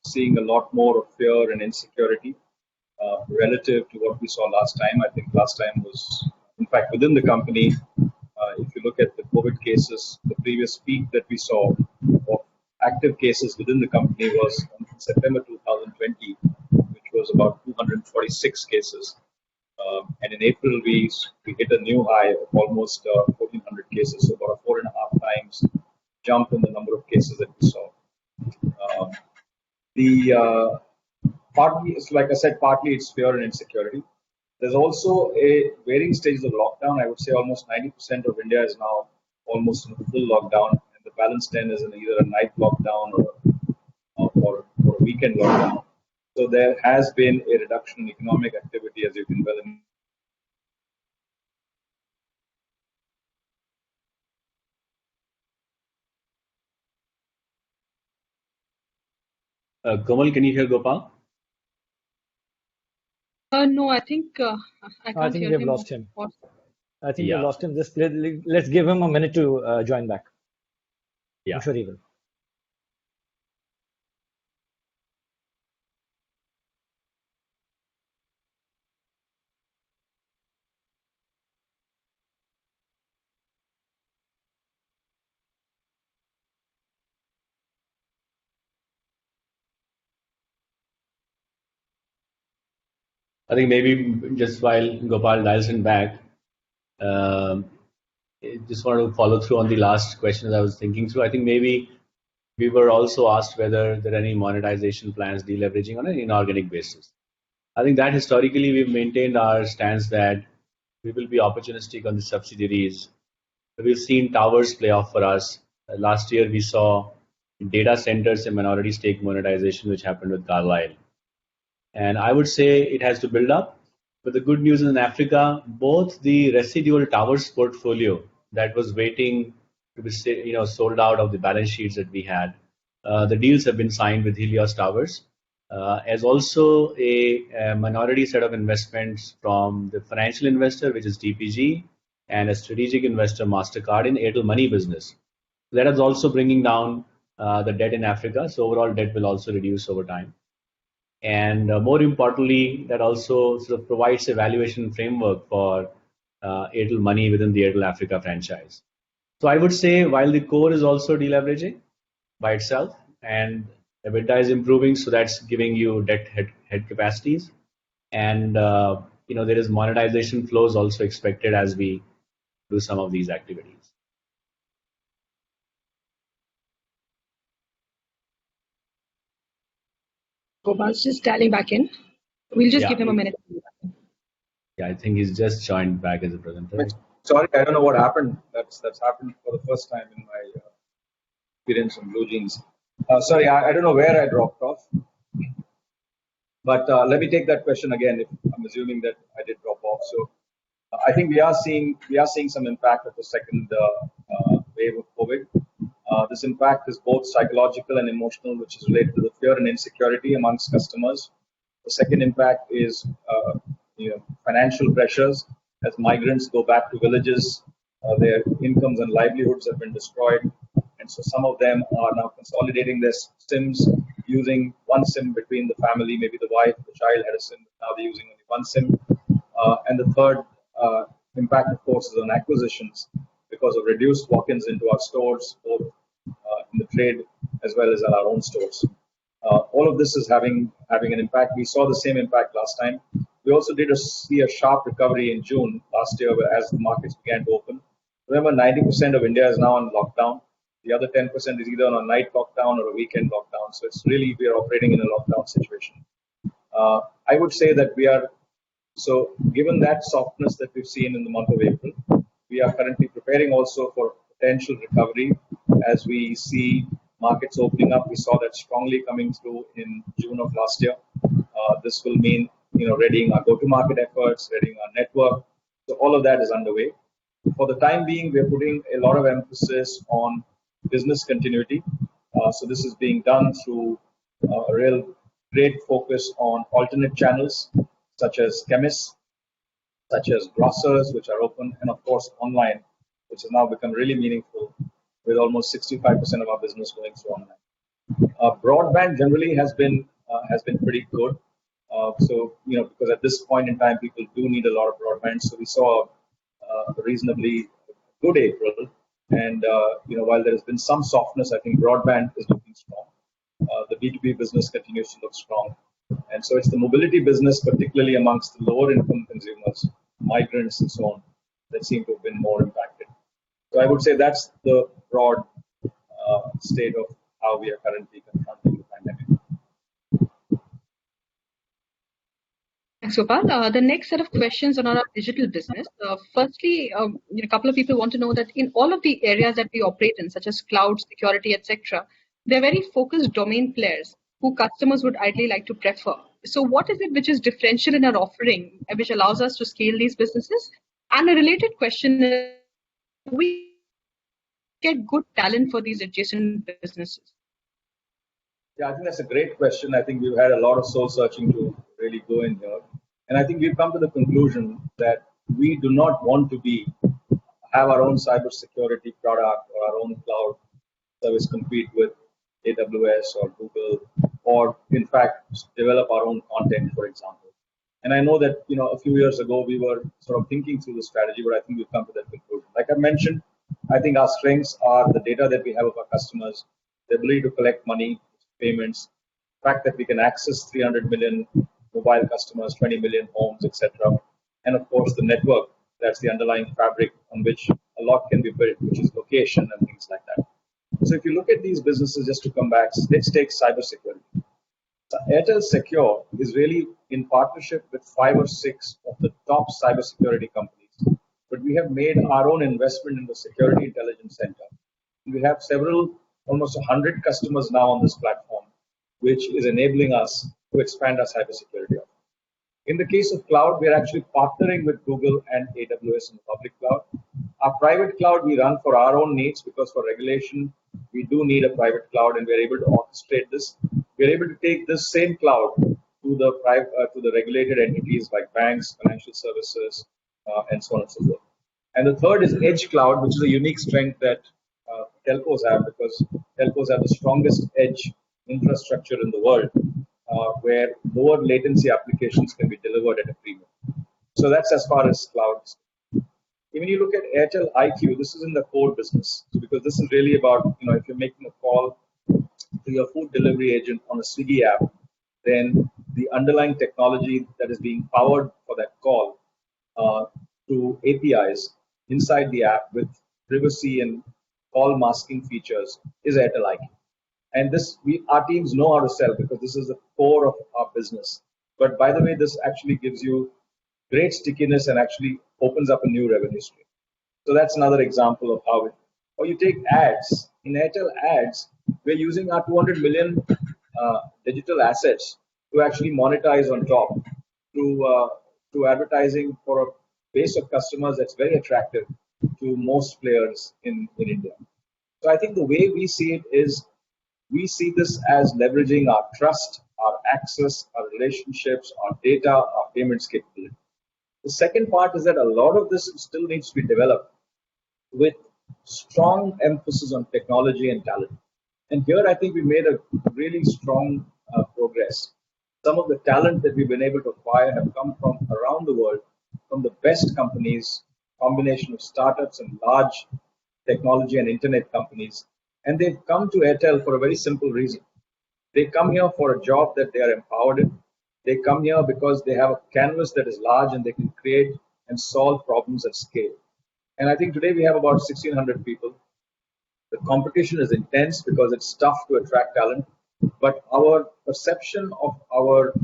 seeing a lot more of fear and insecurity relative to what we saw last time. I think last time was, in fact, within the company, if you look at the COVID cases, the previous peak that we saw of active cases within the company was in September 2020, which was about 246 cases. And in April, we hit a new high of almost 1,400 cases, so about a 4.5 times jump in the number of cases that we saw. Partly, like I said, partly it's fear and insecurity. There's also a varying stages of lockdown. I would say almost 90% of India is now almost in a full lockdown, and the balance 10 is in either a night lockdown or a weekend lockdown. So there has been a reduction in economic activity, as you can well imagine. Komal, can you hear Gopal? No, I think I can't I think hear we have him. lost him. I think we Yeah. lost him. Let's give him a minute to join back. Yeah. I'm sure he will. I think maybe just while Gopal dials in back, um, I just want to follow through on the last question that I was thinking through. I think maybe we were also asked whether there are any monetization plans deleveraging on an inorganic basis. I think that historically we've maintained our stance that we will be opportunistic on the subsidiaries. We've seen towers play off for us. Last year we saw data centers and minority stake monetization, which happened with Carlyle. And I would say it has to build up. But the good news is in Africa, both the residual towers portfolio that was waiting to be sold out of the balance sheets that we had, the deals have been signed with Helios Towers, as also a minority set of investments from the financial investor, which is TPG, and a strategic investor, MasterCard, in Airtel Money business. That is also bringing down the debt in Africa. So overall debt will also reduce over time. And more importantly, that also sort of provides a valuation framework for Airtel Money within the Airtel Africa franchise. So I would say while the core is also deleveraging by itself and EBITDA is improving, so that's giving you debt head capacities. And there is monetization flows also expected as we do some of these activities. Gopal's just dialing back in. We'll just Yeah. give him a minute. Yeah, I think he's just joined back as a presenter. Sorry, I don't know what happened. That's happened for the first time in my experience on Blue Jeans. Sorry, I don't know where I dropped off. But let me take that question again. If I'm assuming that I did drop off. So I think we are seeing some impact of the second wave of COVID. This impact is both psychological and emotional, which is related to the fear and insecurity amongst customers. The second impact is financial pressures as migrants go back to villages. Their incomes and livelihoods have been destroyed, and so some of them are now consolidating their SIMs, using one SIM between the family. Maybe the wife, the child had a SIM, now they're using only one SIM. And the third impact, of course, is on acquisitions because of reduced walk-ins into our stores, both in the trade as well as in our own stores. All of this is having an impact. We saw the same impact last time. We also did see a sharp recovery in June last year as the markets began to open. Remember, 90% of India is now on lockdown. The other 10% is either on a night lockdown or a weekend lockdown. So it's really, we are operating in a lockdown situation. I would say that given that softness that we've seen in the month of April, we are currently preparing also for potential recovery as we see markets opening up. We saw that strongly coming through in June of last year. This will mean, readying our go-to-market efforts, readying our network. So all of that is underway. For the time being, we're putting a lot of emphasis on business continuity. So this is being done through a real great focus on alternate channels, such as chemists, such as grocers, which are open, and of course online, which has now become really meaningful, with almost 65% of our business going through online. Broadband generally has been pretty good. Because at this point in time, people do need a lot of broadband. So we saw a reasonably good April, and while there has been some softness, I think broadband is looking strong. The B2B business continues to look strong, and so it's the mobility business, particularly amongst the lower income consumers, migrants, and so on, that seem to have been more impacted. So I would say that's the broad state of how we are currently confronting the pandemic. Thanks, Gopal. The next set of questions are on our digital business. Firstly, a couple of people want to know that in all of the areas that we operate in, such as cloud, security, etc., they're very focused domain players who customers would ideally like to prefer. So what is it which is differential in our offering, which allows us to scale these businesses? And a related question is, do we get good talent for these adjacent businesses? Yeah, I think that's a great question. I think we've had a lot of soul searching to really go in here. And I think we've come to the conclusion that we do not want to be have our own cybersecurity product or our own cloud service compete with AWS or Google, or in fact develop our own content, for example. And I know that a few years ago we were sort of thinking through the strategy, but I think we've come to that conclusion. Like I mentioned, I think our strengths are the data that we have of our customers, the ability to collect money, payments, the fact that we can access 300 million mobile customers, 20 million homes, etc. And of course the network, that's the underlying fabric on which a lot can be built, which is location and things like that. So if you look at these businesses, just to come back, let's take cybersecurity. So Airtel Secure is really in partnership with 5 or 6 of the top cybersecurity companies. But we have made our own investment in the Security Intelligence Center. We have almost 100 customers now on this platform, which is enabling us to expand our cybersecurity offering. In the case of cloud, we are actually partnering with Google and AWS in the public cloud. Our private cloud we run for our own needs because for regulation, we do need a private cloud and we're able to orchestrate this. We're able to take this same cloud to the regulated entities like banks, financial services, and so on and so forth. And the third is edge cloud, which is a unique strength that telcos have because telcos have the strongest edge infrastructure in the world where lower latency applications can be delivered at a premium. So that's as far as clouds. When you look at Airtel IQ, this is in the core business. So because this is really about, if you're making a call to your food delivery agent on a Swiggy app, then the underlying technology that is being powered for that call through APIs inside the app with privacy and call masking features is Airtel IQ. And this, our teams know how to sell because this is the core of our business. But by the way, this actually gives you great stickiness and actually opens up a new revenue stream. So that's another example of how it. Or you take ads. In Airtel Ads, we're using our 200 million digital assets to actually monetize on top through advertising for a base of customers that's very attractive to most players in India. So I think the way we see it is we see this as leveraging our trust, our access, our relationships, our data, our payments capability. The second part is that a lot of this still needs to be developed with strong emphasis on technology and talent. And here I think we made a really strong progress. Some of the talent that we've been able to acquire have come from around the world, from the best companies, combination of startups and large technology and internet companies. And they've come to Airtel for a very simple reason. They come here for a job that they are empowered in. They come here because they have a canvas that is large and they can create and solve problems at scale. And I think today we have about 1,600 people. The competition is intense because it's tough to attract talent. But our perception of our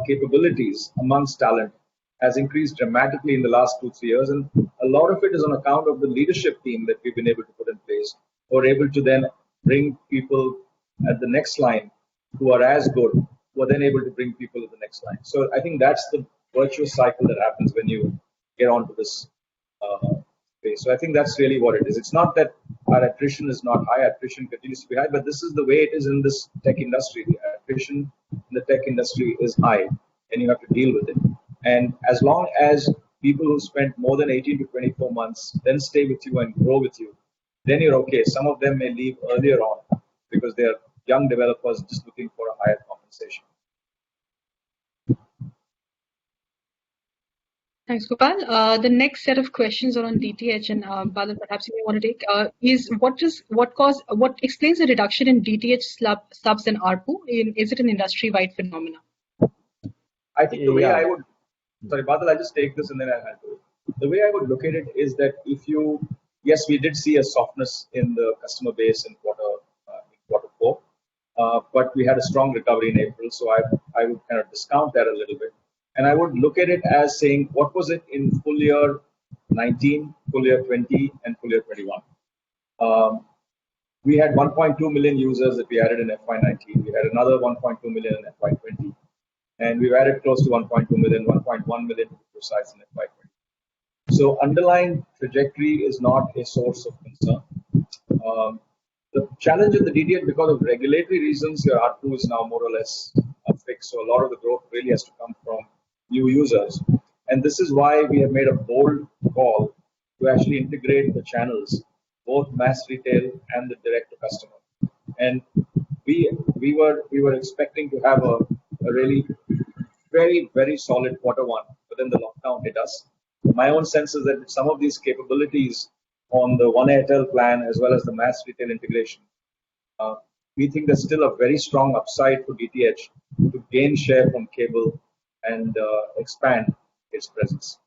capabilities amongst talent has increased dramatically in the last 2-3 years. And a lot of it is on account of the leadership team that we've been able to put in place. We're able to then bring people at the next line who are as good, who are then able to bring people at the next line. So I think that's the virtuous cycle that happens when you get onto this space. So I think that's really what it is. It's not that our attrition is not high, attrition continues to be high, but this is the way it is in this tech industry. The attrition in the tech industry is high and you have to deal with it. And as long as people who spend more than 18 to 24 months then stay with you and grow with you, then you're okay. Some of them may leave earlier on because they're young developers just looking for a higher compensation. Thanks, Gopal. The next set of questions are on DTH, and Bala, perhaps you may want to take is what explains the reduction in DTH subs and ARPU? Is it an industry-wide phenomenon? I think the way I would, sorry, Badal, I'll just take this and then I'll handle it. The way I would look at it is that yes, we did see a softness in the customer base in quarter 4, but we had a strong recovery in April, so I would kind of discount that a little bit. And I would look at it as saying, what was it in full year 19, full year 20, and full year 21? We had 1.2 million users that we added in FY19. We had another 1.2 million in FY20. And we've added close to 1.2 million, 1.1 million to be precise in FY20. So underlying trajectory is not a source of concern. The challenge in the DTH, because of regulatory reasons, your ARPU is now more or less fixed. So a lot of the growth really has to come from new users. And this is why we have made a bold call to to actually integrate the channels, both mass retail and the direct to customer. And we were expecting to have a really very solid quarter one, but then the lockdown hit us. My own sense is that some of these capabilities on the One Airtel plan as well as the mass retail integration, we think there's still a very strong upside for DTH to gain share from cable and expand its presence.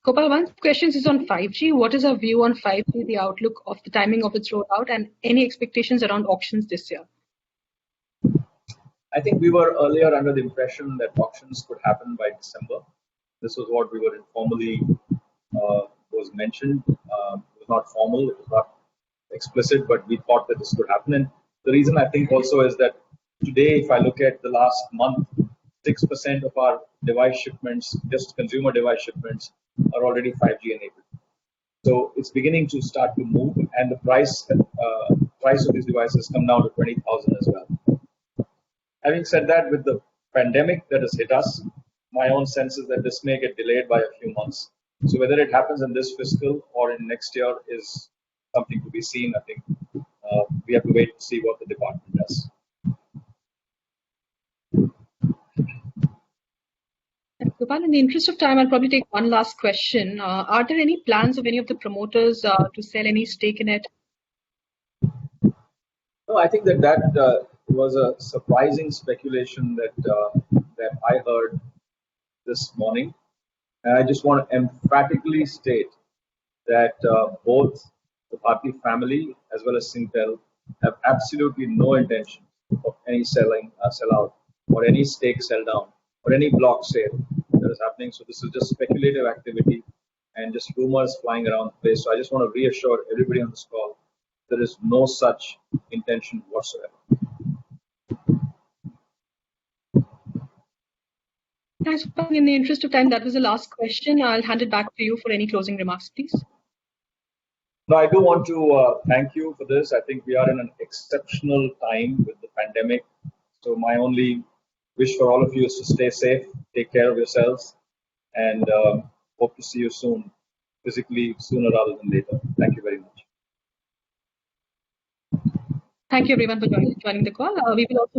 Gopal, one question is on 5G. What is our view on 5G, the outlook of the timing of its rollout, and any expectations around auctions this year? I think we were earlier under the impression that auctions could happen by December. This was what we were informally was mentioned. It was not formal, it was not explicit, but we thought that this could happen. And the reason I think also is that today, if I look at the last month, 6% of our device shipments, just consumer device shipments, are already 5G enabled. So it's beginning to start to move, and the price of these devices come down to 20,000 as well. Having said that, with the pandemic that has hit us, my own sense is that this may get delayed by a few months. So whether it happens in this fiscal or in next year is something to be seen. I think we have to wait to see what the department does. Gopal, in the interest of time, I'll probably take one last question. Are there any plans of any of the promoters to sell any stake in it? No, I think that was a surprising speculation that I heard this morning. And I just want to emphatically state that both the Bharti family as well as Singtel have absolutely no intention of any sellout or any stake sell down or any block sale that is happening. So this is just speculative activity and just rumors flying around the place. So I just want to reassure everybody on this call there is no such intention whatsoever. Thanks. In the interest of time, that was the last question. I'll hand it back to you for any closing remarks, please. No, I do want to thank you for this. I think we are in an exceptional time with the pandemic. So my only wish for all of you is to stay safe, take care of yourselves, and hope to see you soon, physically sooner rather than later. Thank you very much. Thank you everyone for joining the call. We will also